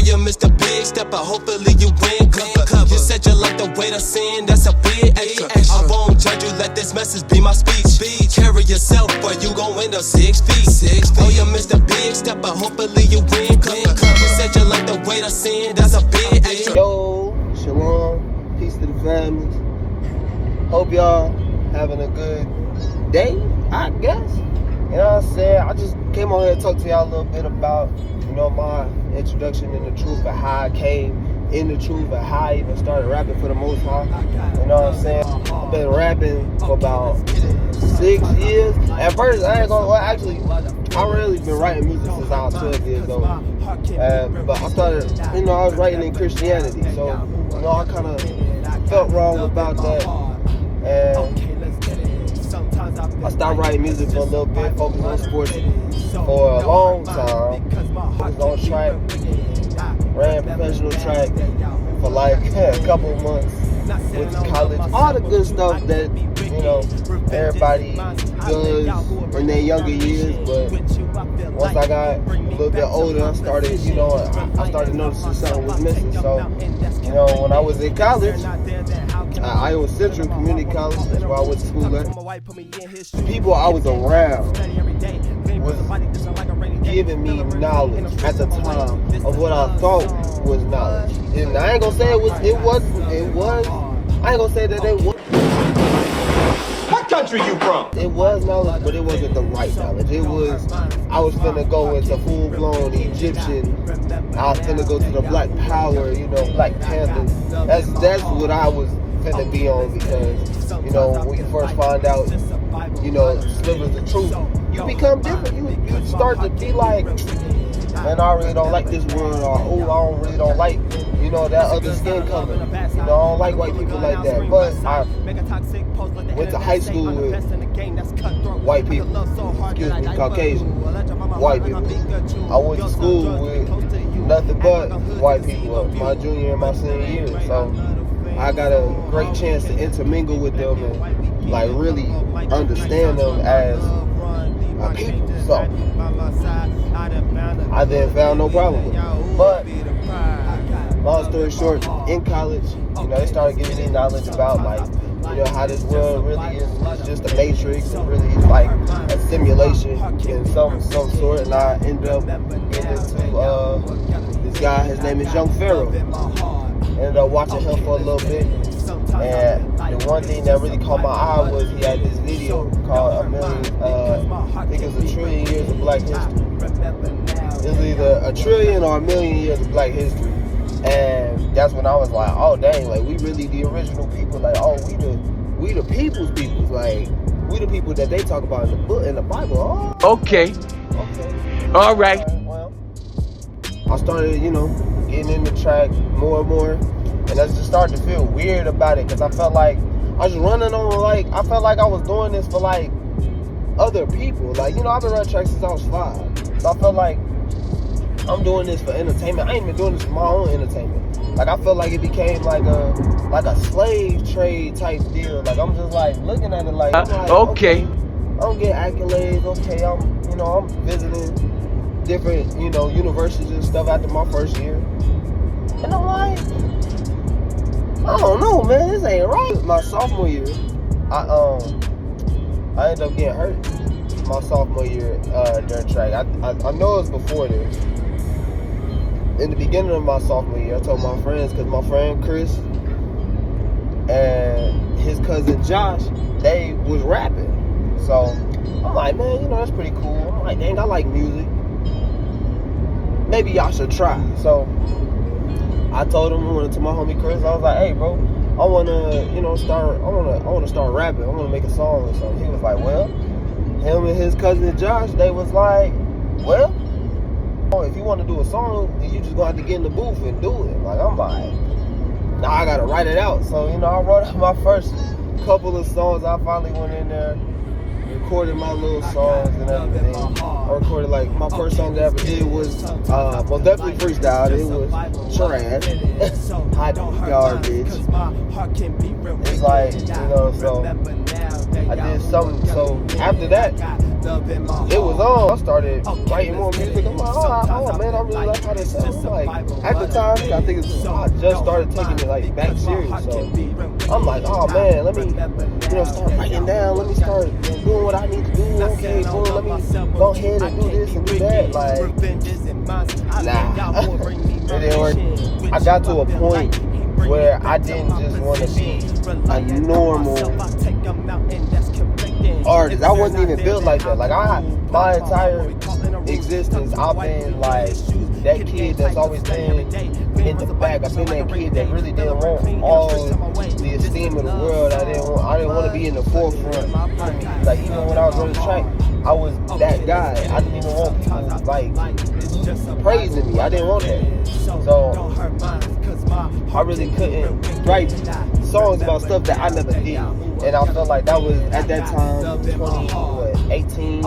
you missed a big step, but hopefully you win. You said you like the weight of sin, that's a big extra. I won't judge you, let this message be my speech. Carry yourself, or you gon' end up 6 feet. Oh, you missed a big step, but hopefully you win. You said you like the weight of sin, that's a big extra. Yo, shalom, peace to the families. Hope y'all having a good day, I guess. You know what I'm saying? I just came on here to talk to y'all a little bit about, my introduction in the truth and how I came in the truth and how I even started rapping for the Most High. You know what I'm saying? I've been rapping for about 6 years. At first, I ain't gonna, I really been writing music since I was 12 years old. But I started, I was writing in Christianity. So, I kind of felt wrong about that. And I stopped writing music for a little bit, focused on sports for a long time. Focused on track, ran professional track for like a couple of months. Went to college, all the good stuff that, everybody does in their younger years. But once I got a little bit older, I started noticing something was missing. So, when I was in college, Iowa Central Community College, that's where I went to school at. People I was around was giving me knowledge at the time of what I thought was knowledge. And I ain't gonna say it was, I ain't gonna say that it was. What country you from? It was knowledge, but it wasn't the right knowledge. I was finna go into full-blown Egyptian. I was finna go to the Black Power, Black Panther. That's what I was finna be on, because, when you first find out, slivers of truth, you become different. You start to be like, man, I really don't like this word, or I really don't like, that other skin color. I don't like white people like that. But I went to high school with white people, Caucasian white people. I went to school with nothing but white people my junior and my senior year. So I got a great chance to intermingle with them and like really understand them as a people. So I then found no problem with it. But long story short, in college, they started giving me knowledge about how this world really is just a matrix and really like a simulation in some sort. And I ended up getting into this guy. His name is Young Pharaoh. Ended up watching him for a little bit. And the one thing that really caught my eye was he had this video called I think it was 1 trillion years of Black history. It was either 1 trillion or 1 million years of Black history. And that's when I was like, oh dang, like we really the original people, like we the people's peoples, like we the people that they talk about in the book, in the Bible. Oh, Okay. All right. Well, I started, getting in the track more and more, and I just started to feel weird about it, because I felt like I was running on, I felt like I was doing this for other people. I've been running tracks since I was 5, so I felt like I'm doing this for entertainment. I ain't even doing this for my own entertainment. I felt like it became like a slave trade type deal. I'm just looking at it okay. I don't get accolades. Okay, I'm visiting different universities and stuff after my first year, and I'm like, I don't know, man, this ain't right. My sophomore year, I ended up getting hurt. My sophomore year during track. I know it's before this. In the beginning of my sophomore year, I told my friends, because my friend Chris and his cousin Josh, they was rapping. So I'm like, man, that's pretty cool. I'm like, dang, I like music. Maybe y'all should try. So I told him, I went to my homie Chris. I was like, hey, bro, I wanna, start rapping. I wanna make a song or something. He was like, well, him and his cousin Josh, they was like, well, if you want to do a song, you just gonna have to get in the booth and do it. I'm like, nah, I gotta write it out. So, I wrote out my first couple of songs. I finally went in there, recorded my little songs and everything. I recorded, my first song that I ever did was, well, definitely freestyled. It was trash, hot garbage. It's so I did something. So after that, it was on. I started writing more music. I'm like, oh man, I really like how this sounds. Like at the time, I think I just started taking it like back serious. So I'm like, oh man, let me, start writing down. Let me start doing what I need to do. Okay, boom, let me go ahead and do this and do that. Like, nah, it didn't work. I got to a point where I didn't just want to be a normal artist. I wasn't even built like that. Like my entire existence, I've been like that kid that's always been in the back. I've been that kid that really didn't want all the esteem of the world. I didn't want to be in the forefront. Like even when I was on the track, I was that guy. I didn't even want people like praising me. I didn't want that. So I really couldn't write songs about stuff that I never did. And I felt like that was, at that time, 2019.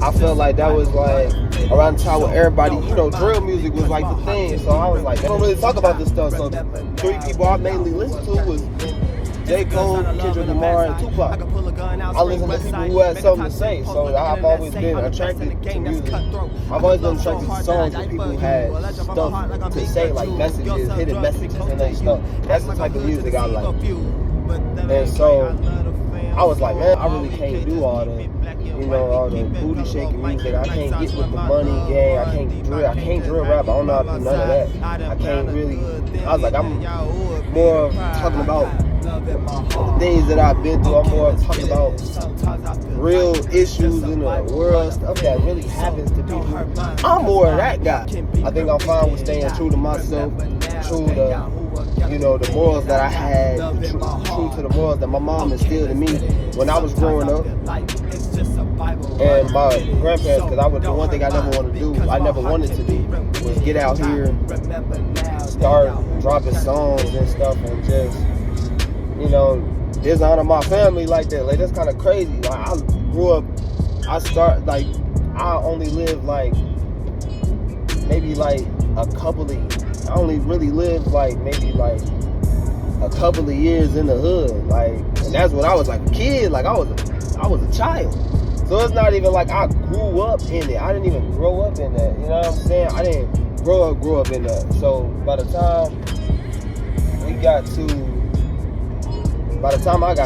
I felt like that was like around the time where everybody, drill music was like the thing. So I was like, they don't really talk about this stuff. So 3 people I mainly listened to was J. Cole, Kendrick Lamar, and Tupac. I listen to people who had something to say, so I've always been attracted to music. I've always been attracted to songs with people who had stuff to say, like messages, hidden messages and that stuff. That's the type of music I like. And so I was like, man, I really can't do all the, all the booty shaking music. I can't get with the money game. I can't drill rap. I don't know how to do none of that. I can't really. I was like, I'm more talking about things that I've been through. I'm more talking about real issues in the world, stuff that really happens to people. I'm more of that guy. I think I'm fine with staying true to myself, true to, the morals that I had, true to the morals that my mom instilled in me when I was growing up. And my grandparents, because the one thing I never wanted to do was get out here, start dropping songs and stuff and just, dishonor my family like that. Like, that's kind of crazy. Like, I grew up, I only lived like, maybe like a couple of, I only really lived like, maybe like a couple of years in the hood. Like, and that's when I was like a kid. Like, I was a child. So it's not even like I grew up in it. I didn't even grow up in that. You know what I'm saying? I didn't grow up in that. So by the time I got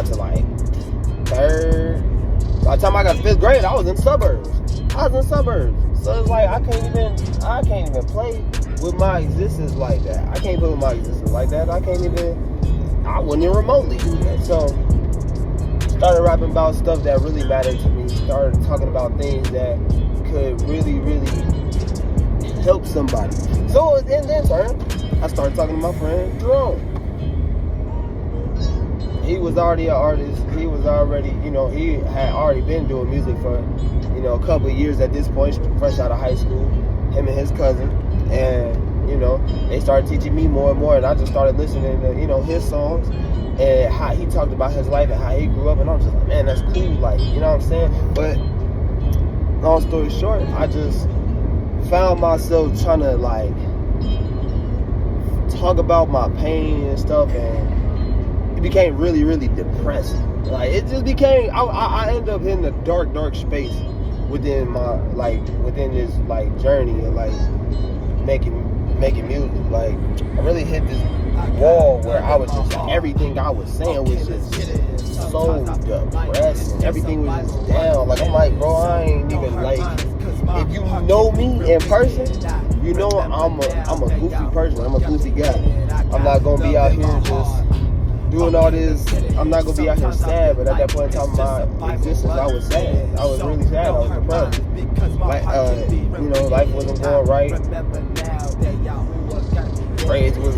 to like by the time I got to 5th grade, I was in suburbs. So it's like I can't even play with my existence like that. I can't play with my existence like that. I wouldn't even remotely do that. So started rapping about stuff that really mattered to me. Started talking about things that could really, really help somebody. So in then turn, I started talking to my friend Jerome. He was already an artist. He was already, he had already been doing music for, a couple of years at this point, fresh out of high school, him and his cousin. And, they started teaching me more and more, and I just started listening to, his songs and how he talked about his life and how he grew up, and I'm just like, man, that's cool, like, you know what I'm saying? But long story short, I just found myself trying to, like, talk about my pain and stuff, and it became really, really depressing. Like, it just became, I ended up in a dark space within my, like, within this, like, journey of, like, making music. Like, I really hit this wall where I was just, everything I was saying was just so depressing. Everything was just down. Like, I'm like, bro, I ain't even, like, if you know me in person, you know I'm a goofy person. I'm a goofy guy. I'm not gonna be out here just doing all this. I'm not gonna be out here sad, but at that point in time of my existence, I was sad. I was really sad. I was depressed. Like, life wasn't going right. Grades was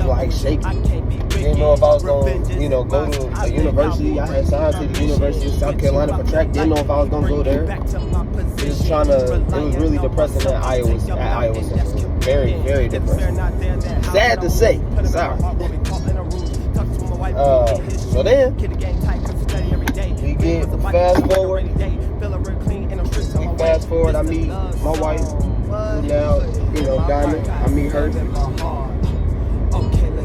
like shaky. Didn't know if I was going to, go to a university. I had signed to the University of South Carolina for track. Didn't know if I was going to go there. It was really depressing at Iowa. Very, very depressing. Sad to say. Sorry. So then, we get fast forward. I meet my wife, who now, Diamond. I meet her.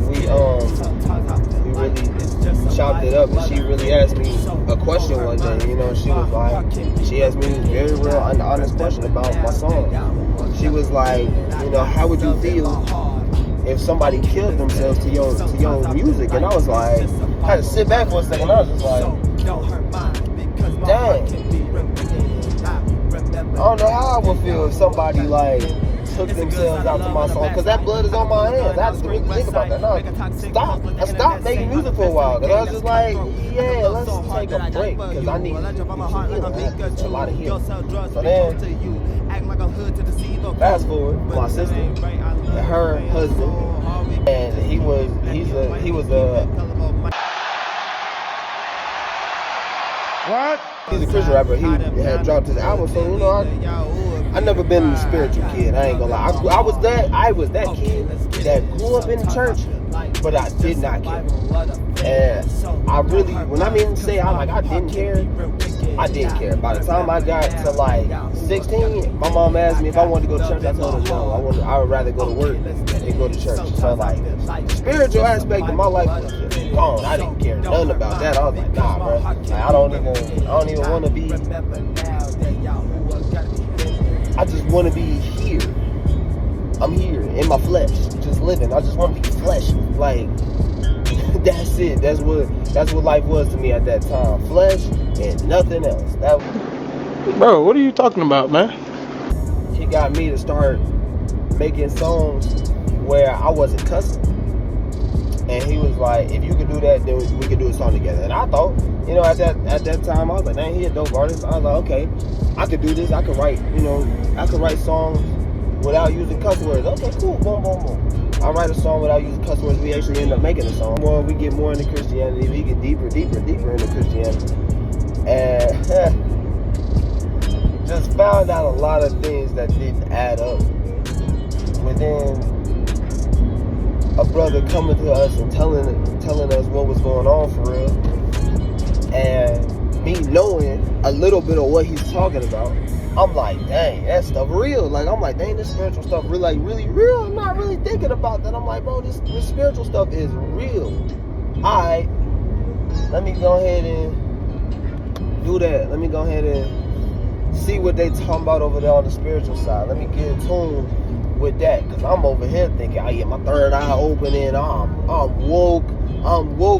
We really chopped it up, and she really asked me a question one day. You know, she was like, she asked me a very real and honest question about my song. She was like, you know, how would you feel if somebody killed themselves to your music? And I was like, I had to sit back for a second. I was just like, dang. I don't know how I would feel if somebody like took themselves out to my song, because that blood is on my hands. I had to really think about that. No, I stopped making music for a while, because I was just like, yeah, let's take a break, because I need a lot of healing. So then, fast forward, my sister and her husband, and he was a What? he's a Christian rapper. He had dropped his album, so you know, I never been a spiritual kid. I ain't gonna lie. I was that kid that grew up in the church, but I did not care. And I really, when I mean say I didn't care, I didn't care. By the time I got to like 16, my mom asked me if I wanted to go to church. I told her no. I would rather go to work than go to church. So like, the spiritual aspect of my life was just gone. I didn't care nothing about that. I was like, nah, bro. Like, I don't even want to be. I just want to be here. I'm here in my flesh, just living. I just want to be flesh. Like, that's it. That's what life was to me at that time. Flesh and nothing else. Bro, what are you talking about, man? He got me to start making songs where I wasn't cussing. And he was like, if you could do that, then we could do a song together. And I thought, you know, at that time, I was like, man, he a dope artist. I was like, okay, I could do this. I could write songs without using cuss words. Okay, cool, boom, boom, boom. I write a song without using cuss words. We actually end up making a song. We get more into Christianity. We get deeper into Christianity. And just found out a lot of things that didn't add up within a brother coming to us and telling us what was going on for real, and me knowing a little bit of what he's talking about. I'm like, dang, that stuff real. Like, I'm like, dang, this spiritual stuff really real. I'm not really thinking about that. I'm like, bro, this spiritual stuff is real. Alright, let me go ahead and do that. Let me go ahead and see what they talking about over there on the spiritual side. Let me get in tune with that, because I'm over here thinking, I get my third eye open and I'm woke,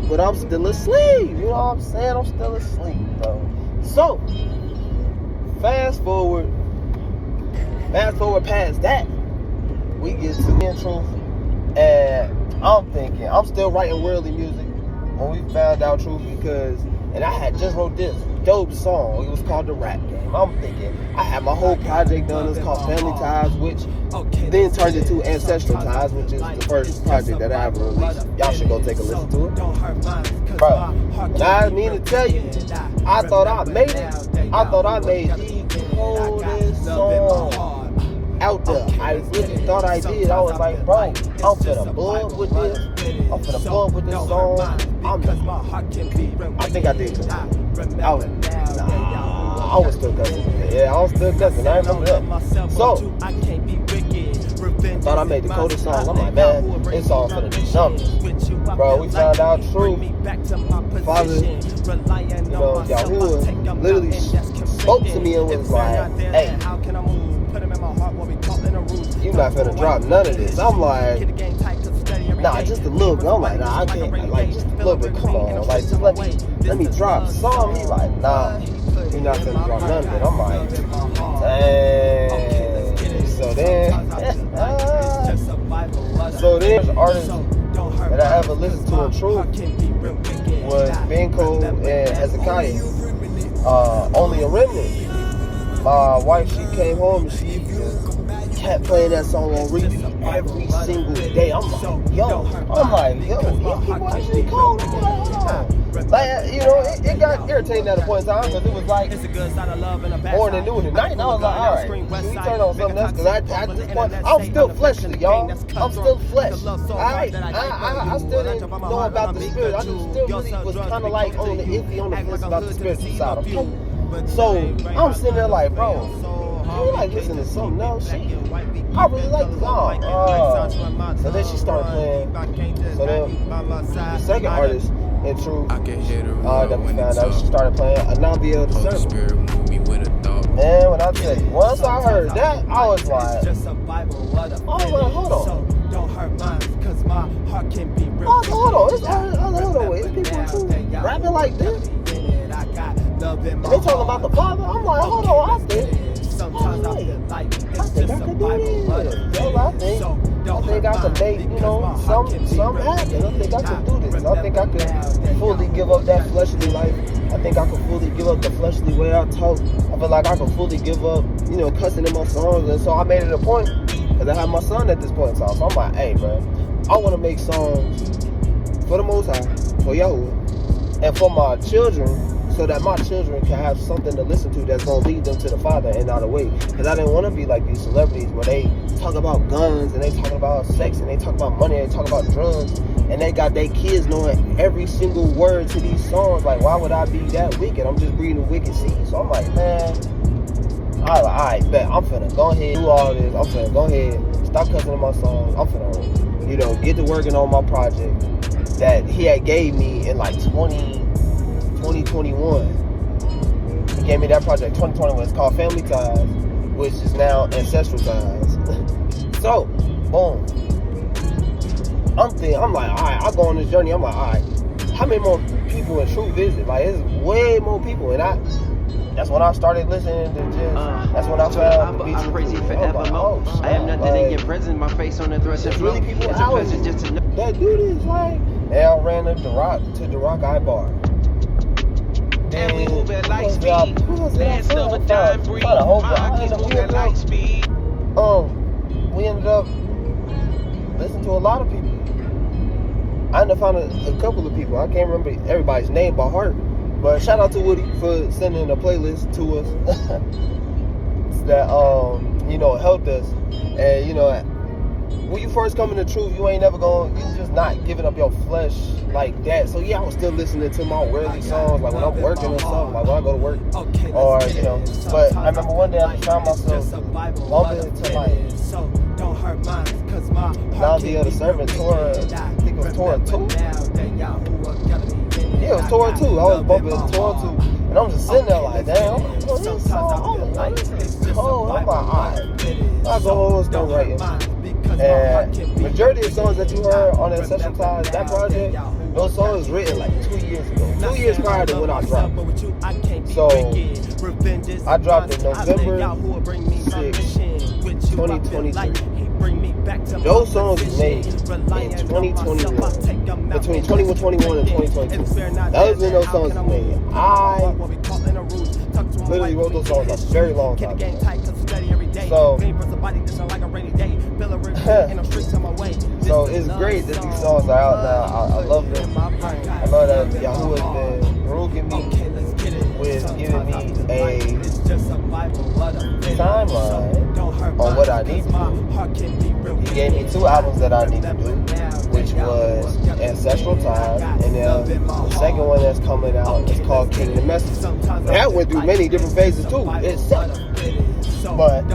but I'm still asleep. You know what I'm saying? I'm still asleep, though. So, fast forward past that, we get to the intro, and I'm thinking, I'm still writing worldly music when we found out Truth, and I had just wrote this dope song. It was called The Rap Game. I'm thinking, I had my whole project done. It's called Family Ties, which then turned into Ancestral Ties, which is the first project that I ever released. Y'all should go take a listen to it. Bro, I mean to tell you, I thought I made it. I thought I made the coldest song out there. I really thought I did. I was like, bro, I'm finna blow up with this. I'm finna blow up with this song. I think I did it. I was still cussing. Yeah, I was still cussing. I remember that. So, thought I made the coldest song. I'm like, man, this song finna do something. Bro, we found out Truth. Father, you know, Yahuwah literally spoke to me and was like, hey, you not finna drop none of this. I'm like, nah, just a little bit. I'm like, nah, I can't, like, just a little bit, come on. Like, just let me drop some. He's like, nah, you're not finna drop none of it. I'm like, dang. So then, the artist that I ever listened to in Truth was Benko and Hezekiah. Only a Remnant. My wife, she came home and she kept playing that song on repeat every single day. I'm like, yo, people actually cold. I'm like, hold on. Like, you know, it got irritating at a point in time, because it was like morning, noon, and night. And I was like, all right, can we turn on something else? Because at this point, I'm still fleshly, y'all. I'm still flesh. I still didn't know about the spirit. I just still really was kind of like on the fence about the spiritual side. Okay? So I'm sitting there like, bro, you like listen to something else? I really like the song. So then she started playing. So then the second artist in Truth that we found out, she started playing Anabia the Servant. And when I tell you, once I heard that, I was like, hold on. Hold on, it's people too rapping like this. They talking about the Father. I'm like, hold on, I think I could do this. I think I could make, some happen. I think I could do this. I think I could fully give up that fleshly life. I think I could fully give up the fleshly way I talk. I feel like I could fully give up, cussing in my songs. And so I made it a point, because I have my son at this point in time. So I'm like, hey, bro, I want to make songs for the Most High, for Yahuwah, and for my children, so that my children can have something to listen to that's going to lead them to the Father and not away. Because I didn't want to be like these celebrities where they talk about guns, and they talk about sex, and they talk about money, and they talk about drugs, and they got their kids knowing every single word to these songs. Like, why would I be that wicked? I'm just breeding wicked seeds. So I'm like, man, all right, bet. I'm finna go ahead do all this. I'm finna go ahead, stop cussing in my songs. I'm finna, get to working on my project that he had gave me in like 2021. He gave me that project 2021. It's called Family Ties, which is now Ancestral Ties. So, boom. I'm like, all right, I go on this journey. I'm like, all right, how many more people in True visit? Like, it's way more people. And that's when I started listening to just, that's when I found the beats. I'm crazy forevermore. I am nothing in your presence, my face on the thrust and flow. Really people It's a pleasure just to know that do this, like, now I ran to the Rock Eye Bar. and we move at light speed. Land silver dime breed. Pockets move at light speed. We ended up listening to a lot of people. I ended up finding a couple of people. I can't remember everybody's name by heart. But shout out to Woody for sending a playlist to us that helped us. And when you first come into Truth, you ain't never you just not giving up your flesh like that. So yeah, I was still listening to my worldly songs, like when I'm working or something, like when I go to work, or But I remember one day I just found myself bumping to like Nadia the Servant, Torah. I think it was Torah 2. Yeah, it was Torah 2. I was bumping Torah 2. And I'm just sitting there like, damn, this song, this is cold. I'm like, alright. I'll go over and start writing. And majority of songs that you heard on the Ancestral Ties, that project, those songs written like 2 years ago. 2 years prior to when I dropped. So, I dropped in November 6th, 2023. Those songs were made in 2021, between 2021 and 2022. That was when those songs were made. I literally wrote those songs a very long time ago. So, so it's great that these songs are out now. I love them. I love that Yahuwah has been ruling me with giving me a timeline on what I need to do. He gave me 2 albums that I need to do, which was Ancestral Ties, and then the second one that's coming out is called Kingdom Message. That went through many different phases too. It's sick. But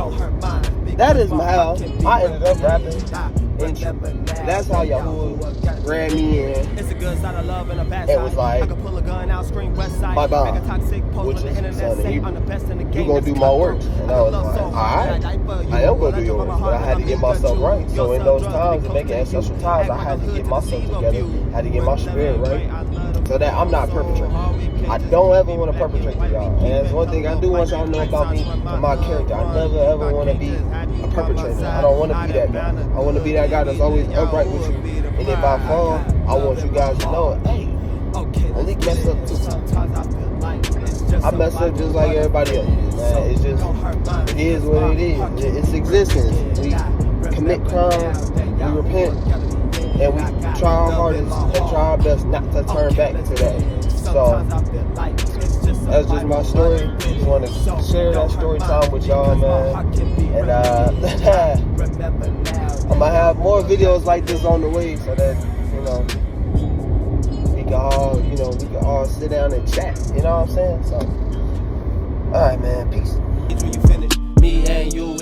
that is how I ended up rapping. That's how Yahuwah ran me in. It was like, my bomb, which is son of Hebrew, you gonna do my works. And I was like, alright, I am gonna do your works, but I had to get myself right. So in those times of making Ancestral Ties, I had to get myself together, I had to get my spirit right, so that I'm not perpetrating. I don't ever want to perpetrate to y'all. And that's one thing I do want y'all to know about me and my character. I never ever want to be a perpetrator. I don't want to be that guy. I want to be that guy that's always upright with you. And if I fall, I want you guys to know it. Hey, only mess up too. I mess up just like everybody else. Man, it's just, it is what it is. It's existence. We commit crimes, we repent, and we try our hardest and try our best not to turn back to that. So, that's just my story. Just want to share that story time with y'all, man. And I'm gonna have more videos like this on the way, so that we can all sit down and chat. You know what I'm saying? So, all right, man. Peace. When you finish, me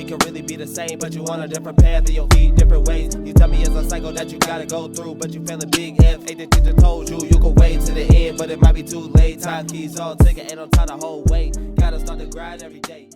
can really be the same, but you on a different path and your feet different ways. You tell me it's a cycle that you gotta go through, but you feeling big F. Ain't the teacher told you you can wait to the end, but it might be too late. Time keys all ticking, ain't no time to hold weight. Gotta start the grind every day.